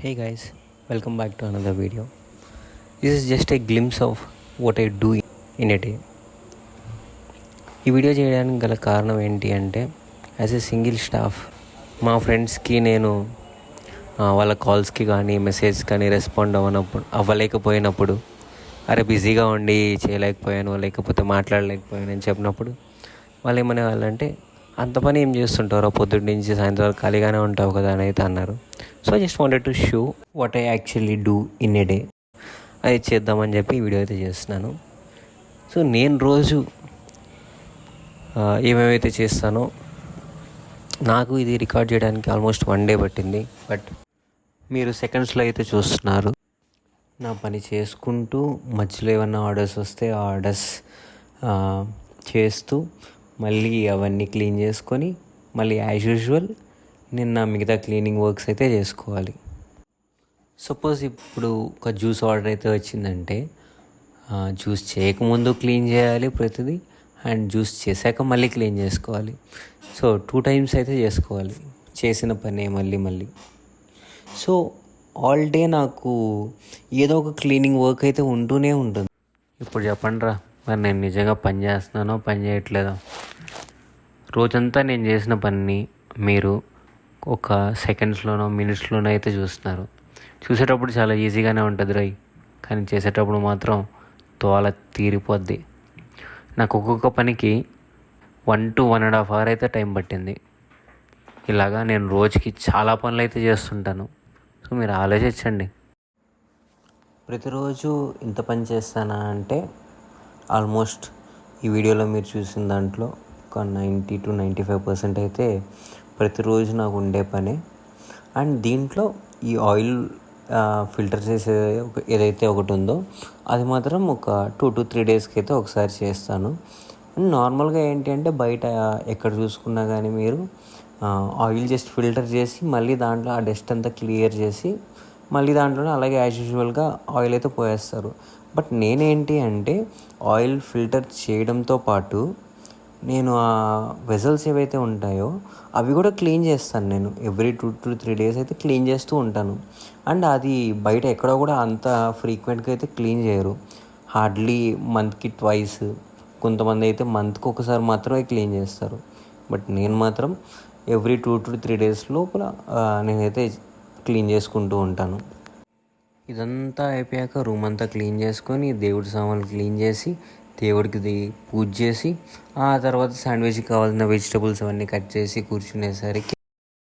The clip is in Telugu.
Hey guys, welcome back to another video. This is just a glimpse of what I do in a day. ఈ వీడియో చేయడానికి గల కారణం ఏంటి అంటే, యాజ్ ఎ సింగిల్ స్టాఫ్ మా ఫ్రెండ్స్కి నేను వాళ్ళ కాల్స్కి కానీ మెసేజ్ కానీ రెస్పాండ్ అవ్వలేకపోయినప్పుడు అరే బిజీగా ఉండి చేయలేకపోయాను, లేకపోతే మాట్లాడలేకపోయాను అని చెప్పినప్పుడు వాళ్ళు ఏమనే వాళ్ళంటే, అంత పని ఏం చేస్తుంటారో పొద్దున్న నుంచి సాయంత్రం వరకు ఖాళీగానే ఉంటావు కదా అని అయితే అన్నారు. So I just wanted to show what I actually do in a day. అది చేద్దామని చెప్పి ఈ వీడియో అయితే చేస్తున్నాను. సో నేను రోజు ఏమేమైతే చేస్తానో నాకు ఇది రికార్డ్ చేయడానికి ఆల్మోస్ట్ 1 డే పట్టింది. బట్ మీరు సెకండ్స్లో అయితే చూస్తున్నారు. నా పని చేసుకుంటూ మధ్యలో ఏమన్నా ఆర్డర్స్ వస్తే ఆ ఆర్డర్స్ చేస్తూ మళ్ళీ అవన్నీ క్లీన్ చేసుకొని మళ్ళీ యాజ్ యూజువల్ నిన్న మిగతా క్లీనింగ్ వర్క్స్ అయితే చేసుకోవాలి. సపోజ్ ఇప్పుడు ఒక జ్యూస్ ఆర్డర్ అయితే వచ్చిందంటే జ్యూస్ చేయకముందు క్లీన్ చేయాలి ప్రతిదీ, అండ్ జ్యూస్ చేశాక మళ్ళీ క్లీన్ చేసుకోవాలి. సో 2 times అయితే చేసుకోవాలి చేసిన పనే మళ్ళీ. సో ఆల్ డే నాకు ఏదో ఒక క్లీనింగ్ వర్క్ అయితే ఉంటూనే ఉంటుంది. ఇప్పుడు చెప్పండి రా, మరి నేను నిజంగా పని చేస్తున్నానో పని చేయట్లేదో? రోజంతా నేను చేసిన పని మీరు ఒక సెకండ్స్లోనో మినిట్స్లోనో అయితే చూస్తున్నారు. చూసేటప్పుడు చాలా ఈజీగానే ఉంటుంది రై, కానీ చేసేటప్పుడు మాత్రం తోల తీరిపోద్ది. నాకు ఒక్కొక్క పనికి 1 to 1.5 hours అయితే టైం పట్టింది. ఇలాగా నేను రోజుకి చాలా పనులు అయితే చేస్తుంటాను. సో మీరు ఆలోచించండి, ప్రతిరోజు ఇంత పని చేస్తానా అంటే ఆల్మోస్ట్ ఈ వీడియోలో మీరు చూసిన దాంట్లో ఒక 90 to 95% అయితే ప్రతిరోజు నాకు ఉండే పనే. అండ్ దీంట్లో ఈ ఆయిల్ ఫిల్టర్ చేసే ఏదైతే ఒకటి ఉందో అది మాత్రం ఒక 2 to 3 daysకి అయితే ఒకసారి చేస్తాను. అండ్ నార్మల్గా ఏంటి అంటే బయట ఎక్కడ చూసుకున్నా కానీ మీరు ఆయిల్ జస్ట్ ఫిల్టర్ చేసి మళ్ళీ దాంట్లో ఆ డస్ట్ అంతా క్లియర్ చేసి మళ్ళీ దాంట్లోనే అలాగే యాజ్ యూజువల్గా ఆయిల్ అయితే పోయేస్తారు. బట్ నేనేంటి అంటే ఆయిల్ ఫిల్టర్ చేయడంతో పాటు నేను ఆ వెజల్స్ ఏవైతే ఉంటాయో అవి కూడా క్లీన్ చేస్తాను. నేను ఎవ్రీ 2 to 3 days అయితే క్లీన్ చేస్తూ ఉంటాను. అండ్ అది బయట ఎక్కడో కూడా అంత ఫ్రీక్వెంట్గా అయితే క్లీన్ చేయరు. హార్డ్లీ మంత్కి 2 times, కొంతమంది అయితే మంత్కి ఒకసారి మాత్రమే క్లీన్ చేస్తారు. బట్ నేను మాత్రం ఎవ్రీ 2 to 3 days లోపల నేనైతే క్లీన్ చేసుకుంటూ ఉంటాను. ఇదంతా అయిపోయాక రూమ్ అంతా క్లీన్ చేసుకొని దేవుడి సామాన్లు క్లీన్ చేసి దేవుడికి పూజ చేసి ఆ తర్వాత శాండ్విచ్కి కావాల్సిన వెజిటబుల్స్ అవన్నీ కట్ చేసి కూర్చునేసరికి